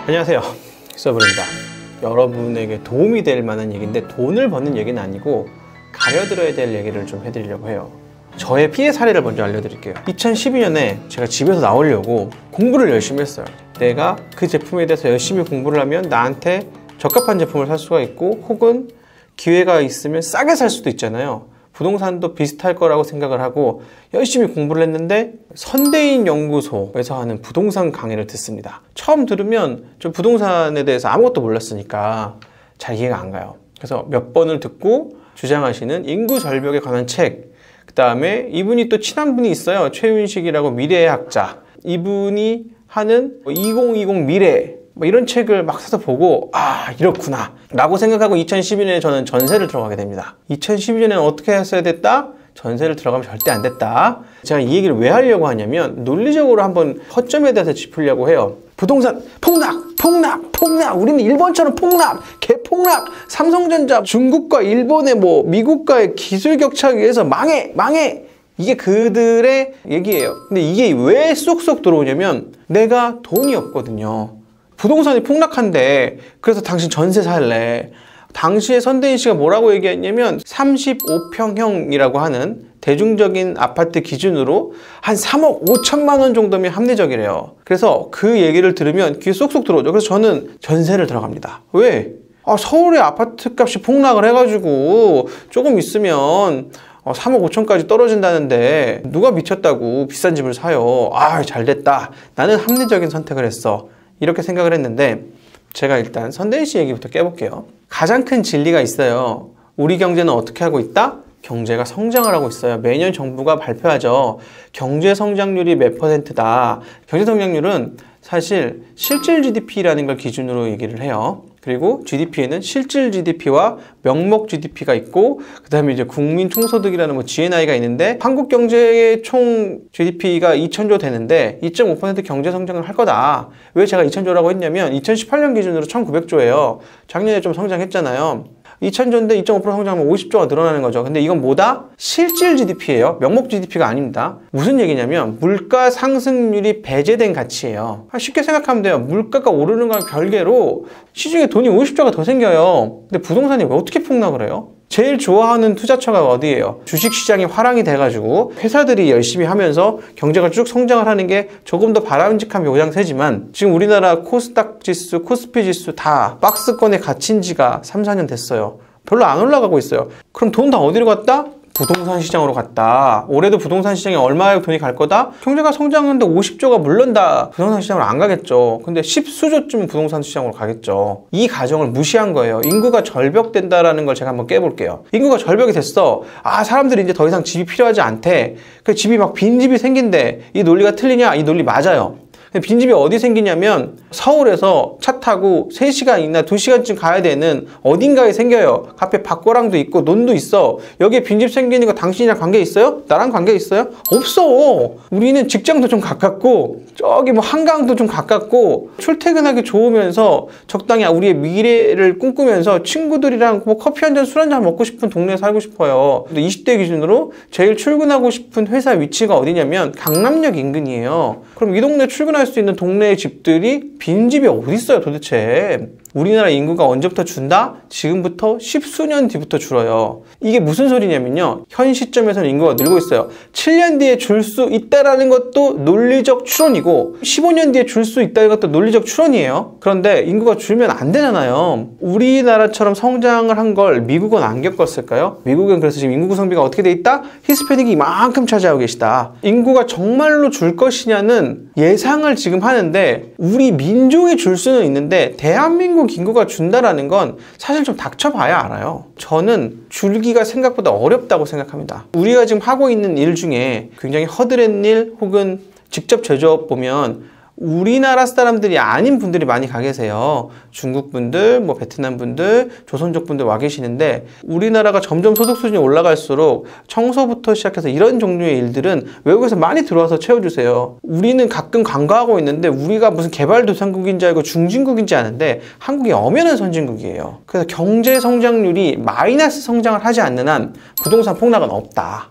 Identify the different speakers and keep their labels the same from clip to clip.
Speaker 1: 안녕하세요, 서브입니다. 여러분에게 도움이 될 만한 얘기인데 돈을 버는 얘기는 아니고 가려들어야 될 얘기를 좀 해드리려고 해요. 저의 피해 사례를 먼저 알려드릴게요. 2012년에 제가 집에서 나오려고 공부를 열심히 했어요. 내가 그 제품에 대해서 열심히 공부를 하면 나한테 적합한 제품을 살 수가 있고, 혹은 기회가 있으면 싸게 살 수도 있잖아요. 부동산도 비슷할 거라고 생각을 하고 열심히 공부를 했는데, 선대인 연구소에서 하는 부동산 강의를 듣습니다. 처음 들으면 저 부동산에 대해서 아무것도 몰랐으니까 잘 이해가 안 가요. 그래서 몇 번을 듣고 주장하시는 인구 절벽에 관한 책, 그 다음에 이분이 또 친한 분이 있어요. 최윤식이라고 미래학자. 이분이 하는 2020 미래, 이런 책을 막 사서 보고, 아, 이렇구나 라고 생각하고 2012년에 저는 전세를 들어가게 됩니다. 2012년에는 어떻게 했어야 됐다? 전세를 들어가면 절대 안 됐다. 제가 이 얘기를 왜 하려고 하냐면, 논리적으로 한번 허점에 대해서 짚으려고 해요. 부동산 폭락, 우리는 일본처럼 폭락, 개폭락, 삼성전자 중국과 일본의 미국과의 기술 격차에 의해서 망해. 이게 그들의 얘기예요. 근데 이게 왜 쏙쏙 들어오냐면, 내가 돈이 없거든요. 부동산이 폭락한데 그래서 당신 전세 살래. 당시에 선대인 씨가 뭐라고 얘기했냐면, 35평형이라고 하는 대중적인 아파트 기준으로 한 3억 5천만 원 정도면 합리적이래요. 그래서 그 얘기를 들으면 귀에 쏙쏙 들어오죠. 그래서 저는 전세를 들어갑니다. 왜? 서울의 아파트 값이 폭락을 해가지고 조금 있으면 3억 5천까지 떨어진다는데 누가 미쳤다고 비싼 집을 사요. 아, 잘됐다. 나는 합리적인 선택을 했어. 이렇게 생각을 했는데, 제가 일단 선대인 씨 얘기부터 깨볼게요. 가장 큰 진리가 있어요. 우리 경제는 어떻게 하고 있다? 경제가 성장을 하고 있어요. 매년 정부가 발표하죠. 경제 성장률이 몇 %다. 경제 성장률은 사실 실질 GDP라는 걸 기준으로 얘기를 해요. 그리고 GDP에는 실질 GDP와 명목 GDP가 있고, 그 다음에 이제 국민 총소득이라는 GNI가 있는데, 한국 경제의 총 GDP가 2,000조 되는데 2.5% 경제 성장을 할 거다. 왜 제가 2,000조라고 했냐면, 2018년 기준으로 1,900조예요. 작년에 좀 성장했잖아요. 2,000조인데 2.5% 성장하면 50조가 늘어나는 거죠. 근데 이건 뭐다? 실질 GDP예요. 명목 GDP가 아닙니다. 무슨 얘기냐면, 물가 상승률이 배제된 가치예요. 쉽게 생각하면 돼요. 물가가 오르는 거랑 별개로 시중에 돈이 50조가 더 생겨요. 근데 부동산이 왜 어떻게 폭락을 해요? 제일 좋아하는 투자처가 어디예요? 주식시장이 화랑이 돼가지고 회사들이 열심히 하면서 경제가 쭉 성장을 하는 게 조금 더 바람직한 모양새지만, 지금 우리나라 코스닥 지수, 코스피 지수 다 박스권에 갇힌 지가 3, 4년 됐어요. 별로 안 올라가고 있어요. 그럼 돈 다 어디로 갔다? 부동산 시장으로 갔다. 올해도 부동산 시장에 얼마의 돈이 갈 거다? 경제가 성장하는데 50조가 물론 다 부동산 시장으로 안 가겠죠. 근데 10수조쯤은 부동산 시장으로 가겠죠. 이 가정을 무시한 거예요. 인구가 절벽된다라는 걸 제가 한번 깨볼게요. 인구가 절벽이 됐어. 사람들이 이제 더 이상 집이 필요하지 않대. 그 집이 막 빈집이 생긴대. 이 논리가 틀리냐? 이 논리 맞아요. 빈집이 어디 생기냐면, 서울에서 차 타고 3시간이나 2시간쯤 가야 되는 어딘가에 생겨요. 카페 박고랑도 있고 논도 있어. 여기에 빈집 생기는 거 당신이랑 관계 있어요? 나랑 관계 있어요? 없어. 우리는 직장도 좀 가깝고, 저기 한강도 좀 가깝고, 출퇴근하기 좋으면서 적당히 우리의 미래를 꿈꾸면서 친구들이랑 커피 한잔, 술 한잔 먹고 싶은 동네에 살고 싶어요. 근데 20대 기준으로 제일 출근하고 싶은 회사 위치가 어디냐면 강남역 인근이에요. 그럼 이 동네 출근할 수 있는 동네의 집들이, 빈집이 어디 있어요 도대체? 우리나라 인구가 언제부터 준다? 지금부터 10수년 뒤부터 줄어요. 이게 무슨 소리냐면요, 현 시점에서는 인구가 늘고 있어요. 7년 뒤에 줄 수 있다라는 것도 논리적 추론이고, 15년 뒤에 줄 수 있다는 것도 논리적 추론이에요. 그런데 인구가 줄면 안 되잖아요. 우리나라처럼 성장을 한 걸 미국은 안 겪었을까요? 미국은 그래서 지금 인구 구성비가 어떻게 돼 있다? 히스패닉이 이만큼 차지하고 계시다. 인구가 정말로 줄 것이냐는 예상을 지금 하는데, 우리 민족이 줄 수는 있는데 대한민국 인구가 준다라는 건 사실 좀 닥쳐봐야 알아요. 저는 줄기가 생각보다 어렵다고 생각합니다. 우리가 지금 하고 있는 일 중에 굉장히 허드렛 일, 혹은 직접 제조업 보면 우리나라 사람들이 아닌 분들이 많이 가 계세요. 중국 분들, 베트남 분들, 조선족 분들 와 계시는데, 우리나라가 점점 소득 수준이 올라갈수록 청소부터 시작해서 이런 종류의 일들은 외국에서 많이 들어와서 채워주세요. 우리는 가끔 간과하고 있는데, 우리가 무슨 개발도상국인지 알고 중진국인지 아는데 한국이 엄연한 선진국이에요. 그래서 경제 성장률이 마이너스 성장을 하지 않는 한 부동산 폭락은 없다.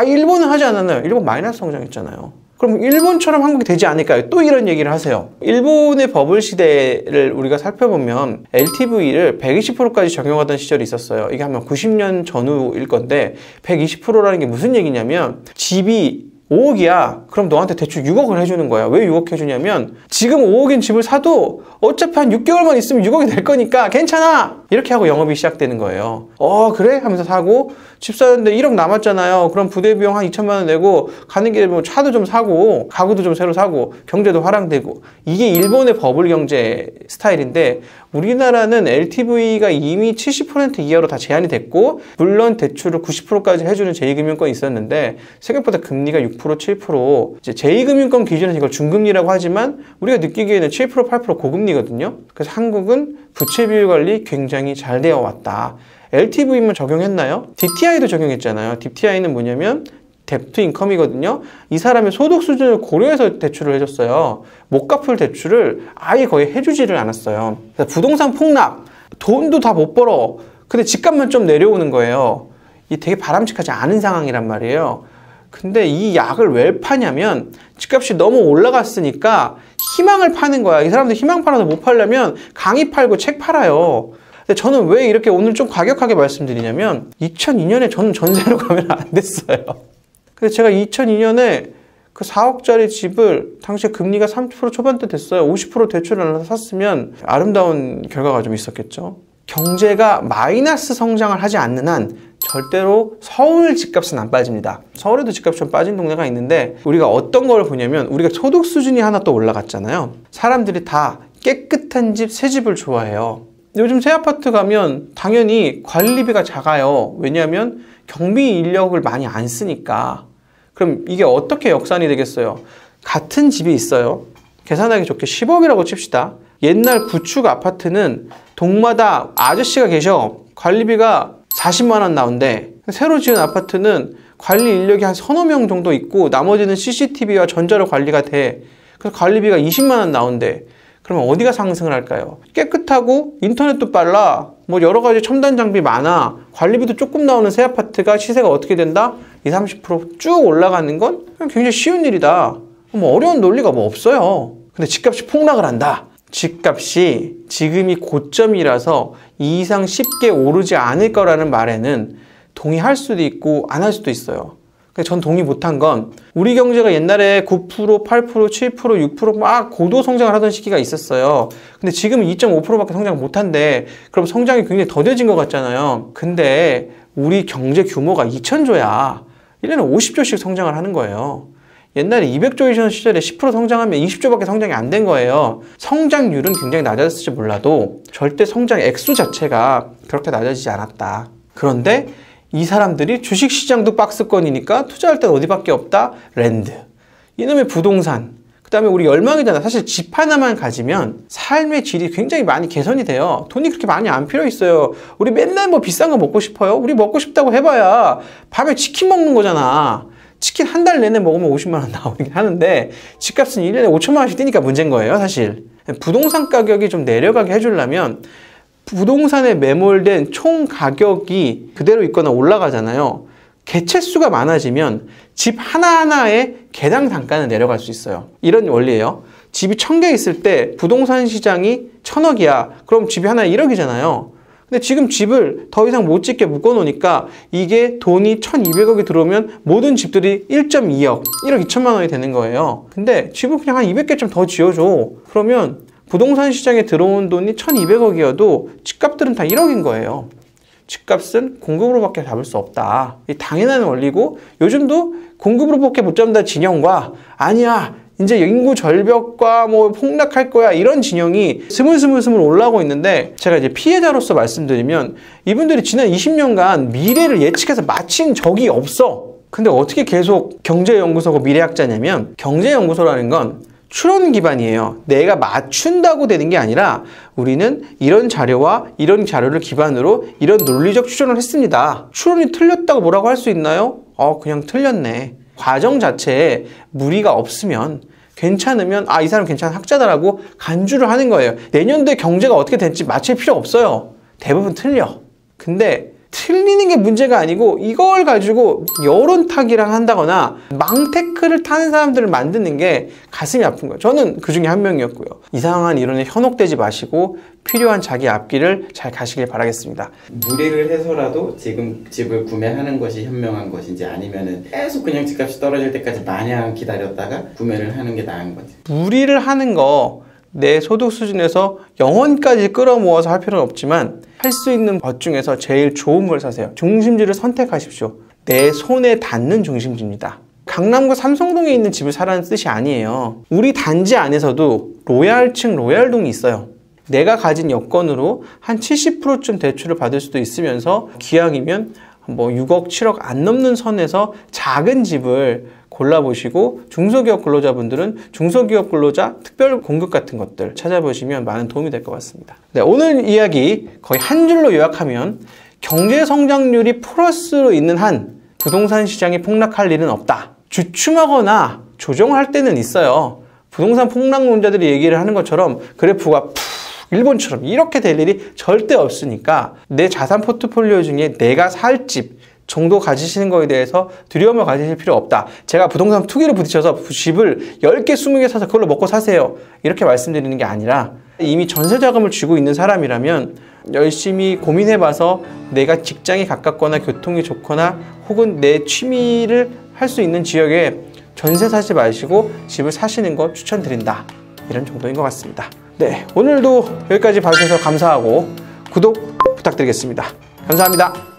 Speaker 1: 일본은 하지 않았나요? 일본 마이너스 성장했잖아요. 그럼 일본처럼 한국이 되지 않을까요? 또 이런 얘기를 하세요. 일본의 버블 시대를 우리가 살펴보면 LTV를 120%까지 적용하던 시절이 있었어요. 이게 아마 90년 전후일 건데 120%라는 게 무슨 얘기냐면 집이 5억이야. 그럼 너한테 대출 6억을 해주는 거야. 왜 6억 해주냐면 지금 5억인 집을 사도 어차피 한 6개월만 있으면 6억이 될 거니까 괜찮아! 이렇게 하고 영업이 시작되는 거예요. 그래? 하면서 사고 집 사는데 1억 남았잖아요. 그럼 부대 비용 한 2천만 원 내고 가는 길에 뭐 차도 좀 사고 가구도 좀 새로 사고 경제도 활황되고 이게 일본의 버블 경제 스타일인데 우리나라는 LTV가 이미 70% 이하로 다 제한이 됐고 물론 대출을 90%까지 해주는 제2금융권이 있었는데 생각보다 금리가 6% 7% 이제 제2금융권 기준에서 이걸 중금리라고 하지만 우리가 느끼기에는 7% 8% 고금리거든요. 그래서 한국은 부채 비율 관리 굉장히 잘 되어 왔다. LTV만 적용했나요? DTI도 적용했잖아요. DTI는 뭐냐면 뎁트 인컴이거든요. 이 사람의 소득 수준을 고려해서 대출을 해줬어요. 못 갚을 대출을 아예 거의 해주지를 않았어요. 그래서 부동산 폭락, 돈도 다 못 벌어. 근데 집값만 좀 내려오는 거예요. 이 되게 바람직하지 않은 상황이란 말이에요. 근데 이 약을 왜 파냐면 집값이 너무 올라갔으니까 희망을 파는 거야. 이 사람들 희망 팔아서 못 팔려면 강의 팔고 책 팔아요. 근데 저는 왜 이렇게 오늘 좀 과격하게 말씀드리냐면 2002년에 저는 전세로 가면 안 됐어요. 근데 제가 2002년에 그 4억짜리 집을 당시에 금리가 30% 초반대 됐어요. 50% 대출을 해서 샀으면 아름다운 결과가 좀 있었겠죠. 경제가 마이너스 성장을 하지 않는 한 절대로 서울 집값은 안 빠집니다. 서울에도 집값이 좀 빠진 동네가 있는데 우리가 어떤 걸 보냐면 우리가 소득 수준이 하나 또 올라갔잖아요. 사람들이 다 깨끗한 집, 새 집을 좋아해요. 요즘 새 아파트 가면 당연히 관리비가 작아요. 왜냐하면 경비 인력을 많이 안 쓰니까. 그럼 이게 어떻게 역산이 되겠어요? 같은 집이 있어요. 계산하기 좋게 10억이라고 칩시다. 옛날 구축 아파트는 동마다 아저씨가 계셔. 관리비가 40만 원 나온대. 새로 지은 아파트는 관리 인력이 한 서너 명 정도 있고 나머지는 CCTV와 전자로 관리가 돼. 그래서 관리비가 20만 원 나온대. 그러면 어디가 상승을 할까요? 깨끗하고 인터넷도 빨라. 뭐 여러 가지 첨단 장비 많아. 관리비도 조금 나오는 새 아파트가 시세가 어떻게 된다? 20, 30% 쭉 올라가는 건 굉장히 쉬운 일이다. 뭐 어려운 논리가 뭐 없어요. 근데 집값이 폭락을 한다. 집값이 지금이 고점이라서 이 이상 쉽게 오르지 않을 거라는 말에는 동의할 수도 있고 안 할 수도 있어요. 근데 전 동의 못한 건 우리 경제가 옛날에 9%, 8%, 7%, 6% 고도 성장을 하던 시기가 있었어요. 근데 지금은 2.5%밖에 성장 못한대. 그럼 성장이 굉장히 더뎌진 것 같잖아요. 근데 우리 경제 규모가 2,000조야. 1년에 50조씩 성장을 하는 거예요. 옛날에 200조이던 시절에 10% 성장하면 20조밖에 성장이 안 된 거예요. 성장률은 굉장히 낮아졌을지 몰라도 절대 성장 액수 자체가 그렇게 낮아지지 않았다. 그런데 이 사람들이 주식시장도 박스권이니까 투자할 때는 어디밖에 없다? 랜드. 이놈의 부동산. 그 다음에 우리 열망이잖아. 사실 집 하나만 가지면 삶의 질이 굉장히 많이 개선이 돼요. 돈이 그렇게 많이 안 필요 있어요. 우리 맨날 뭐 비싼 거 먹고 싶어요? 우리 먹고 싶다고 해봐야 밤에 치킨 먹는 거잖아. 치킨 한 달 내내 먹으면 50만 원 나오긴 하는데 집값은 1년에 5천만 원씩 뛰니까 문제인 거예요, 사실. 부동산 가격이 좀 내려가게 해주려면 부동산에 매몰된 총 가격이 그대로 있거나 올라가잖아요. 개체수가 많아지면 집 하나하나의 개당 단가는 내려갈 수 있어요. 이런 원리예요. 집이 1000개 있을 때 부동산 시장이 1000억이야. 그럼 집이 하나에 1억이잖아요. 근데 지금 집을 더 이상 못 짓게 묶어놓으니까 이게 돈이 1200억이 들어오면 모든 집들이 1.2억, 1억 2천만 원이 되는 거예요. 근데 집을 그냥 한 200개 좀 더 지어줘. 그러면 부동산 시장에 들어온 돈이 1200억이어도 집값들은 다 1억인 거예요. 집값은 공급으로밖에 잡을 수 없다. 이 당연한 원리고 요즘도 공급으로밖에 못 잡는다 진영과 아니야 이제 인구 절벽과 뭐 폭락할 거야 이런 진영이 스물스물 올라오고 있는데 제가 이제 피해자로서 말씀드리면 이분들이 지난 20년간 미래를 예측해서 맞힌 적이 없어. 근데 어떻게 계속 경제연구소가 미래학자냐면 경제연구소라는 건 추론 기반이에요. 내가 맞춘다고 되는 게 아니라 우리는 이런 자료와 이런 자료를 기반으로 이런 논리적 추론을 했습니다. 추론이 틀렸다고 뭐라고 할 수 있나요? 그냥 틀렸네. 과정 자체에 무리가 없으면 괜찮으면 이 사람 괜찮은 학자다라고 간주를 하는 거예요. 내년도에 경제가 어떻게 될지 맞힐 필요 없어요. 대부분 틀려. 근데 틀리는 게 문제가 아니고 이걸 가지고 여론 타기랑 한다거나 망테크를 타는 사람들을 만드는 게 가슴이 아픈 거예요. 저는 그 중에 한 명이었고요. 이상한 이론에 현혹되지 마시고 필요한 자기 앞길을 잘 가시길 바라겠습니다.
Speaker 2: 무리를 해서라도 지금 집을 구매하는 것이 현명한 것인지 아니면은 계속 그냥 집값이 떨어질 때까지 마냥 기다렸다가 구매를 하는 게 나은 건지.
Speaker 1: 무리를 하는 거 내 소득 수준에서 영원까지 끌어모아서 할 필요는 없지만 할 수 있는 것 중에서 제일 좋은 걸 사세요. 중심지를 선택하십시오. 내 손에 닿는 중심지입니다. 강남구 삼성동에 있는 집을 사라는 뜻이 아니에요. 우리 단지 안에서도 로얄층 로얄동이 있어요. 내가 가진 여건으로 한 70%쯤 대출을 받을 수도 있으면서 기왕이면 뭐 6억, 7억 안 넘는 선에서 작은 집을 골라보시고 중소기업 근로자분들은 중소기업 근로자 특별 공급 같은 것들 찾아보시면 많은 도움이 될 것 같습니다. 네, 오늘 이야기 거의 한 줄로 요약하면 경제 성장률이 플러스로 있는 한 부동산 시장이 폭락할 일은 없다. 주춤하거나 조정할 때는 있어요. 부동산 폭락론자들이 얘기를 하는 것처럼 그래프가 일본처럼 이렇게 될 일이 절대 없으니까 내 자산 포트폴리오 중에 내가 살 집 정도 가지시는 거에 대해서 두려움을 가지실 필요 없다. 제가 부동산 투기를 부딪혀서 집을 10개, 20개 사서 그걸로 먹고 사세요. 이렇게 말씀드리는 게 아니라 이미 전세 자금을 쥐고 있는 사람이라면 열심히 고민해봐서 내가 직장이 가깝거나 교통이 좋거나 혹은 내 취미를 할 수 있는 지역에 전세 사지 마시고 집을 사시는 거 추천드린다. 이런 정도인 것 같습니다. 네, 오늘도 여기까지 봐주셔서 감사하고 구독 부탁드리겠습니다. 감사합니다.